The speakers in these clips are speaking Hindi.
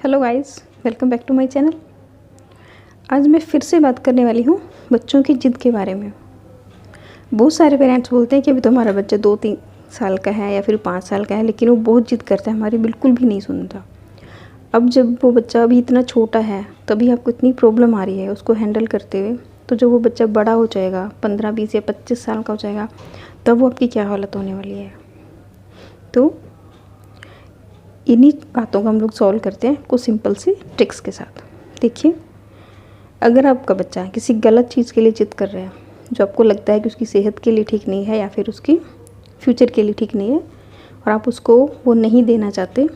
Hello guys, welcome back to my channel. आज मैं फिर से बात करने वाली हूँ बच्चों की ज़िद के बारे में। बहुत सारे पेरेंट्स बोलते हैं कि अभी तो हमारा बच्चा 2-3 साल का है या फिर 5 साल का है, लेकिन वो बहुत ज़िद करता है, हमारी बिल्कुल भी नहीं सुनता। अब जब वो बच्चा अभी इतना छोटा है तभी आपको इतनी प्रॉब्लम आ रही है उसको हैंडल करते हुए, तो जब वो बच्चा बड़ा हो जाएगा 15, 20 या 25 साल का हो जाएगा तब वो आपकी क्या हालत होने वाली है। तो इन्हीं बातों को हम लोग सॉल्व करते हैं कुछ सिंपल सी ट्रिक्स के साथ। देखिए, अगर आपका बच्चा किसी गलत चीज़ के लिए जिद कर रहा है जो आपको लगता है कि उसकी सेहत के लिए ठीक नहीं है या फिर उसकी फ्यूचर के लिए ठीक नहीं है और आप उसको वो नहीं देना चाहते,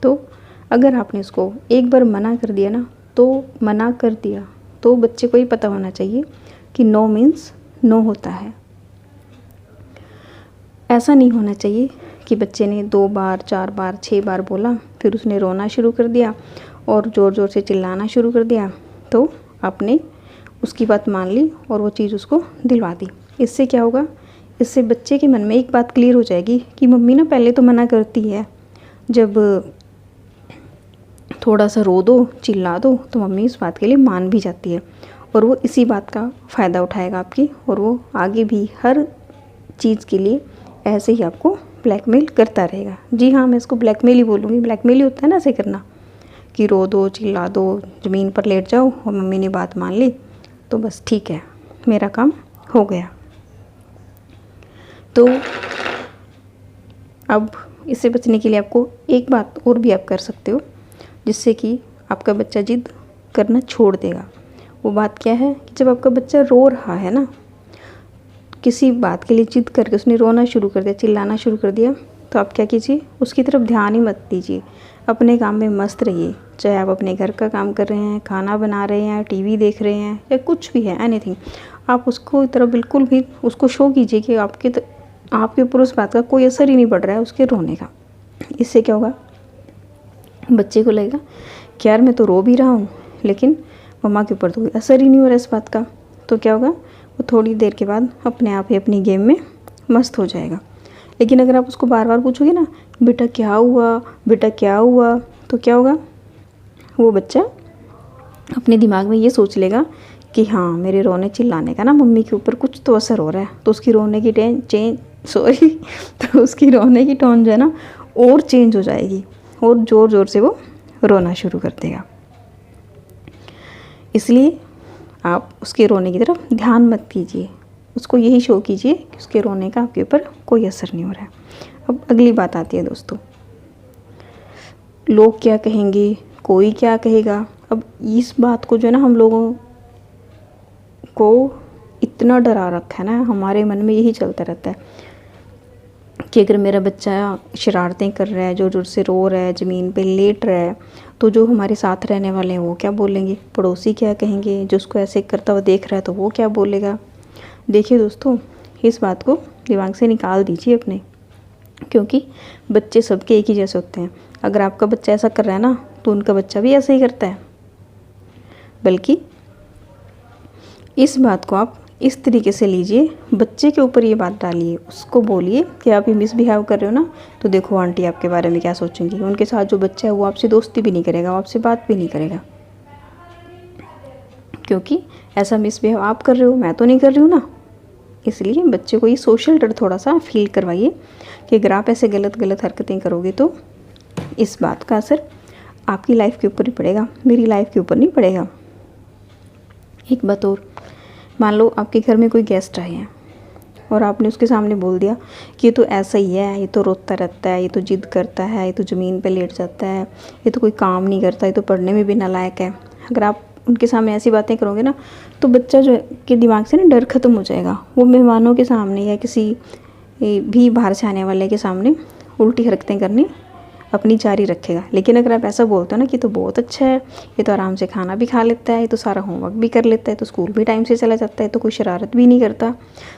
तो अगर आपने उसको एक बार मना कर दिया ना, तो मना कर दिया, तो बच्चे को ये पता होना चाहिए कि नो मीन्स नो होता है। ऐसा नहीं होना चाहिए कि बच्चे ने 2 बार 4 बार 6 बार बोला, फिर उसने रोना शुरू कर दिया और ज़ोर ज़ोर से चिल्लाना शुरू कर दिया, तो आपने उसकी बात मान ली और वो चीज़ उसको दिलवा दी। इससे क्या होगा, इससे बच्चे के मन में एक बात क्लियर हो जाएगी कि मम्मी ना पहले तो मना करती है, जब थोड़ा सा रो दो चिल्ला दो तो मम्मी इस बात के लिए मान भी जाती है, और वो इसी बात का फ़ायदा उठाएगा आपकी, और वो आगे भी हर चीज़ के लिए ऐसे ही आपको ब्लैकमेल करता रहेगा। जी हाँ, मैं इसको ब्लैकमेल ही बोलूँगी। ब्लैकमेल ही होता है ना ऐसे करना, कि रो दो चिल्ला दो, ज़मीन पर लेट जाओ और मम्मी ने बात मान ली तो बस ठीक है, मेरा काम हो गया। तो अब इससे बचने के लिए आपको एक बात और भी आप कर सकते हो जिससे कि आपका बच्चा जिद करना छोड़ देगा। वो बात क्या है कि जब आपका बच्चा रो रहा है ना, किसी बात के लिए जिद करके उसने रोना शुरू कर दिया, चिल्लाना शुरू कर दिया, तो आप क्या कीजिए, उसकी तरफ ध्यान ही मत दीजिए, अपने काम में मस्त रहिए। चाहे आप अपने घर का काम कर रहे हैं, खाना बना रहे हैं, टीवी देख रहे हैं या कुछ भी है, एनीथिंग, आप उसको तरफ बिल्कुल भी उसको शो कीजिए कि आपके ऊपर उस बात का कोई असर ही नहीं पड़ रहा है उसके रोने का। इससे क्या होगा, बच्चे को लगेगा कि यार मैं तो रो भी रहा हूँ लेकिन मम्मा के ऊपर तो कोई असर ही नहीं हो रहा इस बात का। तो क्या होगा, वो थोड़ी देर के बाद अपने आप ही अपनी गेम में मस्त हो जाएगा। लेकिन अगर आप उसको बार बार पूछोगे ना, बेटा क्या हुआ, बेटा क्या हुआ, तो क्या होगा, वो बच्चा अपने दिमाग में ये सोच लेगा कि हाँ, मेरे रोने चिल्लाने का ना मम्मी के ऊपर कुछ तो असर हो रहा है, तो उसकी रोने की तो उसकी रोने की टोन जो है ना और चेंज हो जाएगी और ज़ोर ज़ोर से वो रोना शुरू कर देगा। इसलिए आप उसके रोने की तरफ ध्यान मत दीजिए, उसको यही शो कीजिए कि उसके रोने का आपके ऊपर कोई असर नहीं हो रहा है। अब अगली बात आती है दोस्तों, लोग क्या कहेंगे, कोई क्या कहेगा। अब इस बात को जो है ना, हम लोगों को इतना डरा रखा है ना, हमारे मन में यही चलता रहता है कि अगर मेरा बच्चा शरारतें कर रहा है, ज़ोर ज़ोर से रो रहा है, ज़मीन पे लेट रहा है, तो जो हमारे साथ रहने वाले हैं वो क्या बोलेंगे, पड़ोसी क्या कहेंगे, जो उसको ऐसे करता हुआ देख रहा है तो वो क्या बोलेगा। देखिए दोस्तों, इस बात को दिमाग से निकाल दीजिए अपने, क्योंकि बच्चे सबके एक ही जैसे होते हैं। अगर आपका बच्चा ऐसा कर रहा है ना, तो उनका बच्चा भी ऐसा ही करता है। बल्कि इस बात को आप इस तरीके से लीजिए, बच्चे के ऊपर ये बात डालिए, उसको बोलिए कि आप ये मिसबिहेव कर रहे हो ना, तो देखो आंटी आपके बारे में क्या सोचेंगी। उनके साथ जो बच्चा है वो आपसे दोस्ती भी नहीं करेगा, वो आपसे बात भी नहीं करेगा, क्योंकि ऐसा मिसबिहेव आप कर रहे हो, मैं तो नहीं कर रही हूँ ना। इसलिए बच्चे को ये सोशल डर थोड़ा सा फील करवाइए कि अगर आप ऐसे गलत गलत हरकतें करोगे तो इस बात का असर आपकी लाइफ के ऊपर ही पड़ेगा, मेरी लाइफ के ऊपर नहीं पड़ेगा। एक बात और, मान लो आपके घर में कोई गेस्ट आए हैं और आपने उसके सामने बोल दिया कि ये तो ऐसा ही है, ये तो रोता रहता है, ये तो जिद करता है, ये तो ज़मीन पे लेट जाता है, ये तो कोई काम नहीं करता, ये तो पढ़ने में भी नालायक है। अगर आप उनके सामने ऐसी बातें करोगे ना, तो बच्चा जो के दिमाग से ना डर ख़त्म हो जाएगा। वो मेहमानों के सामने या किसी भी बाहर से आने वाले के सामने उल्टी हरकतें करनी अपनी जारी रखेगा। लेकिन अगर आप ऐसा बोलते हो ना कि तो बहुत अच्छा है, ये तो आराम से खाना भी खा लेता है, ये तो सारा होमवर्क भी कर लेता है, तो स्कूल भी टाइम से चला जाता है, तो कोई शरारत भी नहीं करता,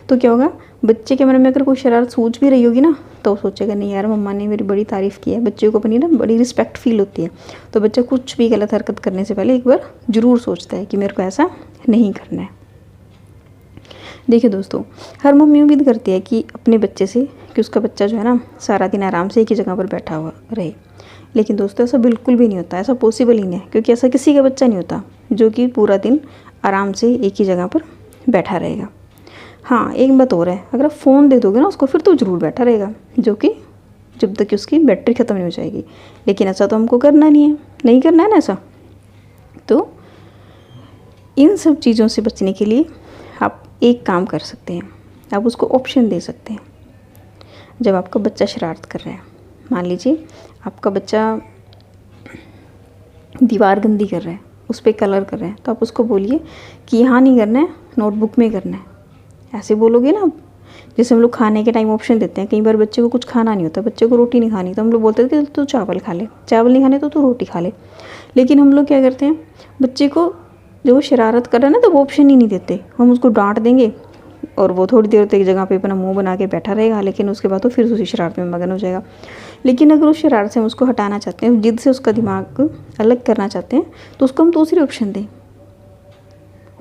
तो क्या होगा, बच्चे के मन में अगर कोई शरारत सूझ भी रही होगी ना, तो वो सोचेगा नहीं यार, मम्मा ने मेरी बड़ी तारीफ़ की है। बच्चे को अपनी ना बड़ी रिस्पेक्ट फील होती है, तो बच्चा कुछ भी गलत हरकत करने से पहले एक बार ज़रूर सोचता है कि मेरे को ऐसा नहीं करना है। देखिए दोस्तों, हर मम्मी उम्मीद करती है कि अपने बच्चे से कि उसका बच्चा जो है ना सारा दिन आराम से एक ही जगह पर बैठा हुआ रहे, लेकिन दोस्तों ऐसा बिल्कुल भी नहीं होता, ऐसा पॉसिबल ही नहीं है, क्योंकि ऐसा किसी का बच्चा नहीं होता जो कि पूरा दिन आराम से एक ही जगह पर बैठा रहेगा। हाँ, एक बात और है, अगर आप फ़ोन दे दोगे ना उसको फिर तो ज़रूर बैठा रहेगा, जो कि जब तक कि उसकी बैटरी ख़त्म नहीं हो जाएगी। लेकिन ऐसा तो हमको करना नहीं है, नहीं करना है ना ऐसा। तो इन सब चीज़ों से बचने के लिए आप एक काम कर सकते हैं, आप उसको ऑप्शन दे सकते हैं। जब आपका बच्चा शरारत कर रहा है, मान लीजिए आपका बच्चा दीवार गंदी कर रहा है, उस पर कलर कर रहा है, तो आप उसको बोलिए कि यहाँ नहीं करना है, नोटबुक में करना है। ऐसे बोलोगे ना आप। जैसे हम लोग खाने के टाइम ऑप्शन देते हैं, कई बार बच्चे को कुछ खाना नहीं होता, बच्चे को रोटी नहीं खानी, तो हम लोग बोलते हैं कि तू चावल खा ले, चावल नहीं खाने तो तू रोटी खा ले। लेकिन हम लोग क्या करते हैं, बच्चे को जो वो शरारत कर रहा है ना, तो वो ऑप्शन ही नहीं देते, हम उसको डांट देंगे और वो थोड़ी देर तक एक जगह पे अपना मुंह बना के बैठा रहेगा, लेकिन उसके बाद तो फिर उसी शरारत में मगन हो जाएगा। लेकिन अगर उस शरारत से हम उसको हटाना चाहते हैं, जिद से उसका दिमाग अलग करना चाहते हैं, तो उसको हम दूसरी ऑप्शन दें।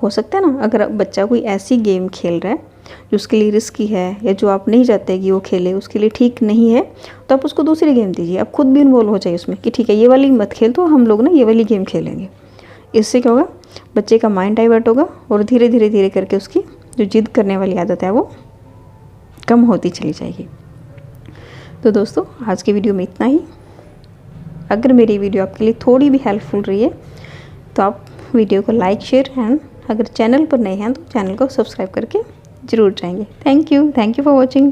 हो सकता है ना, अगर बच्चा कोई ऐसी गेम खेल रहा है जो उसके लिए रिस्की है, या जो आप नहीं चाहते कि वो खेले, उसके लिए ठीक नहीं है, तो आप उसको दूसरी गेम दीजिए। आप खुद भी इन्वॉल्व हो जाइए उसमें कि ठीक है ये वाली मत खेल, तो हम लोग ना ये वाली गेम खेलेंगे। इससे क्या होगा, बच्चे का माइंड डाइवर्ट होगा और धीरे धीरे धीरे करके उसकी जो जिद करने वाली आदत है वो कम होती चली जाएगी। तो दोस्तों आज की वीडियो में इतना ही। अगर मेरी वीडियो आपके लिए थोड़ी भी हेल्पफुल रही है तो आप वीडियो को लाइक, शेयर एंड अगर चैनल पर नए हैं तो चैनल को सब्सक्राइब करके ज़रूर जाएंगे। Thank you for watching.